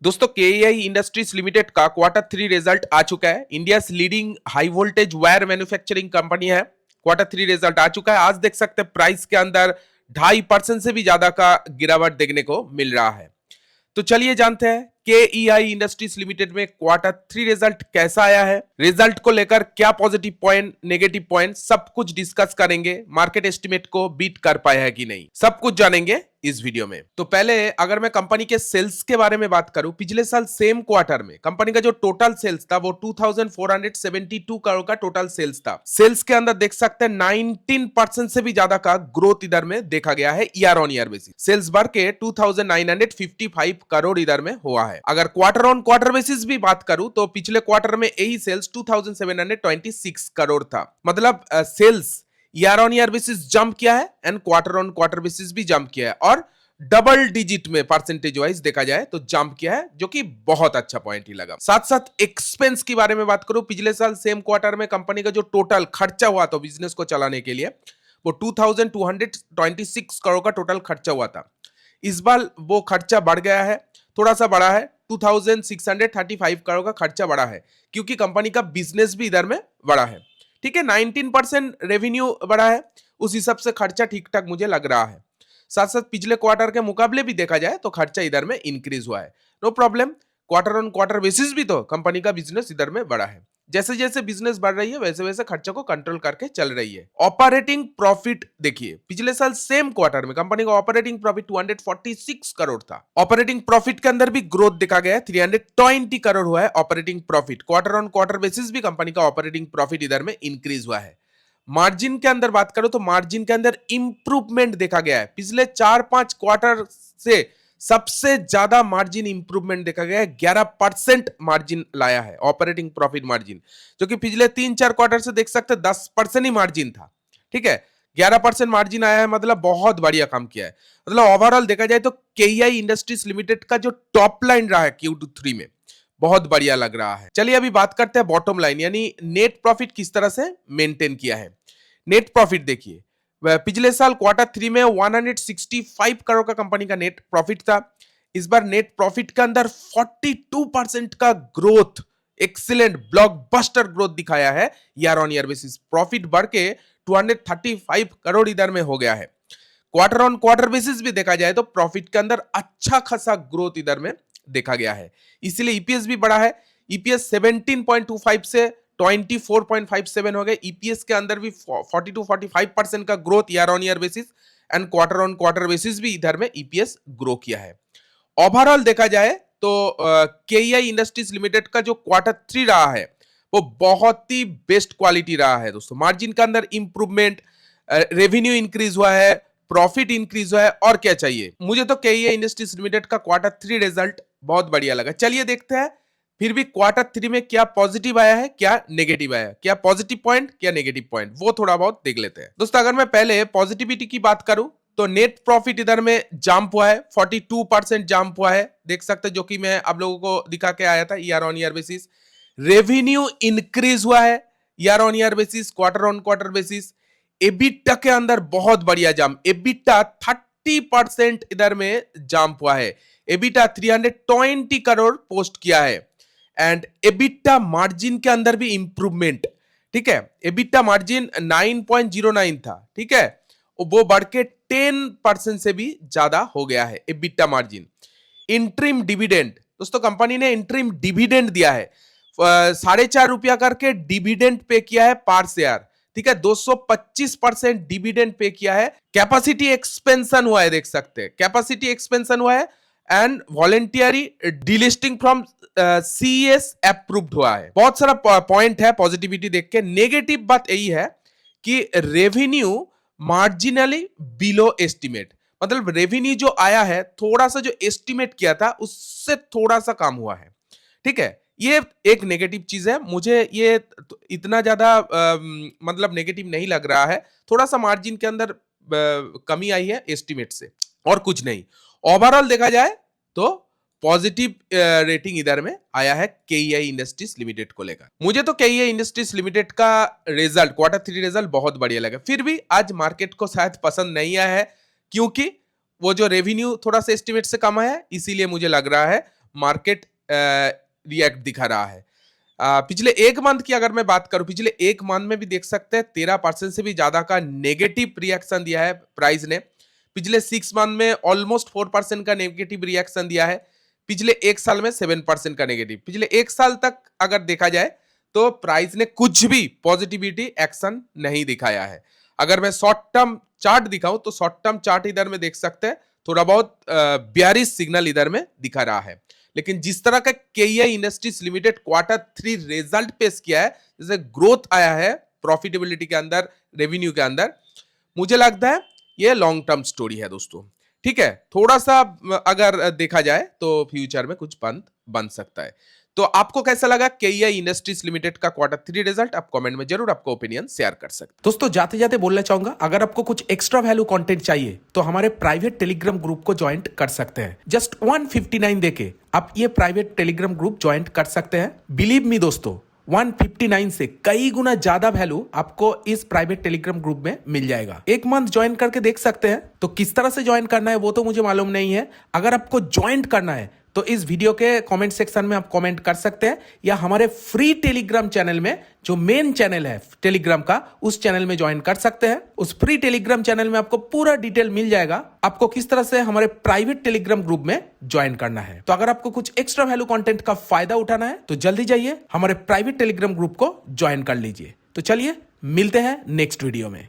दोस्तों KEI industries limited का quarter 3 result आ चुका है। India leading high voltage wire manufacturing company है। क्वार्टर 3 रिजल्ट आ चुका है। आज देख सकते हैं प्राइस के अंदर 2.5% से भी ज्यादा का गिरावट देखने को मिल रहा है। तो चलिए जानते हैं केईआई इंडस्ट्रीज लिमिटेड में क्वार्टर 3 रिजल्ट कैसा आया है। रिजल्ट को लेकर क्या पॉजिटिव पॉइंट, नेगेटिव पॉइंट, सब कुछ डिस्कस करेंगे। मार्केट एस्टिमेट को बीट कर पाया है कि नहीं, सब कुछ जानेंगे इस वीडियो में। तो पहले अगर मैं कंपनी के सेल्स के बारे में बात करूं, पिछले साल सेम क्वार्टर में कंपनी का जो टोटल सेल्स था वो 2472 करोड़ का टोटल सेल्स था। सेल्स के अंदर देख सकते हैं 19% से भी ज्यादा का ग्रोथ इधर में देखा गया है year on year basis. Sales बढ़ के 2955 करोड़ इधर में हुआ है। अगर क्वार्टर ऑन क्वार्टर बेसिस भी बात करूं तो पिछले क्वार्टर में यही सेल्स 2726 करोड़ था। मतलब sales year on year basis jump किया है and quarter on quarter basis भी जंप किया है और डबल डिजिट में परसेंटेज वाइज देखा जाए तो जंप किया है, जो कि बहुत अच्छा पॉइंट ही लगा। साथ साथ एक्सपेंस की बारे में बात करूं, पिछले साल सेम क्वार्टर में कंपनी का जो टोटल खर्चा हुआ था बिजनेस को चलाने के लिए वो 2226 करोड़ का टोटल खर्चा हुआ था। इस बार वो खर्चा बढ़ गया है, थोड़ा सा बढ़ा है, 2635 करोड़ का खर्चा बढ़ा है क्योंकि कंपनी का बिजनेस भी इधर में बढ़ा है। ठीक है, 19% रेवेन्यू बढ़ा है, उस हिसाब से खर्चा ठीक ठाक मुझे लग रहा है। साथ साथ पिछले क्वार्टर के मुकाबले भी देखा जाए तो खर्चा इधर में इंक्रीज हुआ है। No problem, quarter on quarter basis भी तो कंपनी का बिजनेस इधर में बढ़ा है। जैसे जैसे बिजनेस बढ़ रही है वैसे वैसे खर्चा को कंट्रोल करके चल रही है। ऑपरेटिंग प्रॉफिट देखिए, पिछले साल सेम क्वार्टर में कंपनी का ऑपरेटिंग प्रॉफिट 246 करोड़ था। ऑपरेटिंग प्रॉफिट के अंदर भी ग्रोथ देखा गया है, 320 करोड़ हुआ है operating profit. Quarter on quarter basis भी कंपनी का ऑपरेटिंग प्रॉफिट इधर में इंक्रीज हुआ है। मार्जिन के अंदर बात करो तो मार्जिन के अंदर इंप्रूवमेंट देखा गया है। पिछले 4-5 क्वार्टर से सबसे ज्यादा मार्जिन इंप्रूवमेंट देखा गया है, 11% मार्जिन लाया है ऑपरेटिंग प्रॉफिट मार्जिन, जो कि पिछले 3-4 क्वार्टर से देख सकते 10% ही मार्जिन था। ठीक है, 11% मार्जिन आया है, मतलब बहुत बढ़िया काम किया है। मतलब ओवरऑल देखा जाए तो केईआई इंडस्ट्रीज लिमिटेड का जो टॉप लाइन रहा है Q3 में बहुत बढ़िया लग रहा है। चलिए अभी बात करते हैं बॉटम लाइन, यानी नेट प्रॉफिट किस तरह से मेंटेन किया है। नेट प्रॉफिट देखिए, पिछले साल क्वार्टर 3 में 165 करोड़ का कंपनी का नेट प्रॉफिट था। इस बार नेट प्रॉफिट के अंदर 42% का ग्रोथ, एक्सीलेंट ब्लॉकबस्टर ग्रोथ दिखाया है year on year basis. Profit बढ़ के 235 करोड़ इधर में हो गया है। क्वार्टर ऑन क्वार्टर बेसिस भी देखा जाए तो प्रॉफिट के अंदर अच्छा खासा ग्रोथ इधर में देखा गया है, इसलिए ईपीएस भी बढ़ा है। ईपीएस 17.25 से 24.57 हो गए। ईपीएस के अंदर भी 40-45% का growth year on year basis and quarter on quarter basis भी इधर में ईपीएस ग्रो किया है। ओवरऑल देखा जाए तो केईआई इंडस्ट्रीज लिमिटेड का जो क्वार्टर 3 रहा है वो बहुत ही बेस्ट क्वालिटी रहा है दोस्तों। मार्जिन के अंदर इंप्रूवमेंट, रेवेन्यू इंक्रीज हुआ है, प्रॉफिट इंक्रीज हुआ है, और क्या चाहिए। मुझे तो केईआई इंडस्ट्रीज लिमिटेड का क्वार्टर 3 रिजल्ट बहुत बढ़िया लगा। चलिए देखते हैं फिर भी क्वार्टर 3 में क्या पॉजिटिव आया है, क्या नेगेटिव आया है, क्या पॉजिटिव पॉइंट, क्या नेगेटिव पॉइंट, वो थोड़ा बहुत देख लेते हैं। दोस्तों अगर मैं पहले पॉजिटिविटी की बात करूं तो नेट प्रॉफिट इधर में जंप हुआ है, 42% जंप हुआ है, देख सकते हैं, जो कि मैं आप लोगों को दिखा के आया था year on year basis. Revenue increase हुआ है year on year basis, quarter on quarter basis. EBITDA के अंदर बहुत बढ़िया जंप, एबिटा 30% इधर में जंप हुआ है। एबिटा 320 करोड़ पोस्ट किया है एंड एबिटा मार्जिन के अंदर भी इंप्रूवमेंट। ठीक है, एबिटा मार्जिन 9.09 था, ठीक है, वो बढ़ के 10% से भी ज्यादा हो गया है एबिटा मार्जिन। इंटरिम डिविडेंड, दोस्तों कंपनी ने इंटरिम डिविडेंड दिया है, 4.5 रुपया करके डिविडेंड पे किया है पर शेयर। ठीक है, 225% डिविडेंड पे किया है। कैपेसिटी एक्सपेंशन हुआ है, देख सकते हैं कैपेसिटी एक्सपेंशन हुआ है and voluntary delisting from CS approved हुआ है। बहुत सारा पॉइंट है पॉजिटिविटी देख के। नेगेटिव बात यही है कि रेवेन्यू मार्जिनली बिलो एस्टिमेट, मतलब रेवेन्यू जो आया है थोड़ा सा जो एस्टिमेट किया था उससे थोड़ा सा कम हुआ है। ठीक है, ये एक नेगेटिव चीज है। मुझे ये इतना ज्यादा मतलब नेगेटिव नहीं लग रहा है, थोड़ा सा मार्जिन के अंदर कमी आई है एस्टिमेट से, और कुछ नहीं। ओवरऑल देखा जाए तो पॉजिटिव रेटिंग इधर में आया है केईआई इंडस्ट्रीज लिमिटेड को लेकर। मुझे तो केईआई इंडस्ट्रीज लिमिटेड का रिजल्ट, क्वार्टर 3 रिजल्ट बहुत बढ़िया लगा। फिर भी आज मार्केट को शायद पसंद नहीं आया है क्योंकि वो जो रेवेन्यू थोड़ा सा एस्टिमेट से कम है, इसीलिए मुझे लग रहा है मार्केट रिएक्ट दिखा रहा है। पिछले एक मंथ की अगर मैं बात करूं, पिछले एक मंथ में भी देख सकते हैं 13% से भी ज्यादा का नेगेटिव रिएक्शन दिया है प्राइस ने। पिछले 6 मंथ में ऑलमोस्ट 4% का नेगेटिव रिएक्शन दिया है। पिछले एक साल में 7% का नेगेटिव। पिछले एक साल तक अगर देखा जाए तो प्राइस ने कुछ भी पॉजिटिविटी एक्शन नहीं दिखाया है। अगर मैं शॉर्ट टर्म चार्ट दिखाऊं तो शॉर्ट टर्म चार्ट इधर में देख सकते हैं थोड़ा बहुत बेयरिश सिग्नल इधर में दिखा रहा है। लेकिन जिस तरह का KEI industries limited Q3 result पेश किया है, जैसे ग्रोथ आया है प्रॉफिटेबिलिटी के अंदर, रेवेन्यू के अंदर, मुझे लगता है ये लॉन्ग टर्म स्टोरी है दोस्तों। ठीक है, थोड़ा सा अगर देखा जाए तो फ्यूचर में कुछ बन सकता है। तो आपको कैसा लगा केईआई इंडस्ट्रीज लिमिटेड का Q3 रिजल्ट? आप कमेंट में जरूर आपको ओपिनियन शेयर कर सकते हैं। दोस्तों जाते जाते बोलना चाहूंगा, अगर आपको कुछ एक्स्ट्रा वैल्यू कंटेंट चाहिए तो हमारे प्राइवेट टेलीग्राम ग्रुप को ज्वाइन कर सकते हैं। जस्ट 159 देके आप ये प्राइवेट टेलीग्राम ग्रुप ज्वाइन कर सकते हैं। बिलीव मी दोस्तों, 159 से कई गुना ज्यादा वैल्यू आपको इस प्राइवेट टेलीग्राम ग्रुप में मिल जाएगा। एक मंथ ज्वाइन करके देख सकते हैं। तो किस तरह से ज्वाइन करना है वो तो मुझे मालूम नहीं है। अगर आपको ज्वाइन करना है तो इस वीडियो के कमेंट सेक्शन में आप कमेंट कर सकते हैं, या हमारे फ्री टेलीग्राम चैनल में, जो मेन चैनल है टेलीग्राम का, उस चैनल में ज्वाइन कर सकते हैं। उस फ्री टेलीग्राम चैनल में आपको पूरा डिटेल मिल जाएगा, आपको किस तरह से हमारे प्राइवेट टेलीग्राम ग्रुप में ज्वाइन करना है। तो अगर आपको कुछ एक्स्ट्रा वैल्यू कंटेंट का फायदा उठाना है तो जल्दी जाइए हमारे प्राइवेट टेलीग्राम ग्रुप को ज्वाइन कर लीजिए। तो चलिए मिलते हैं नेक्स्ट वीडियो में।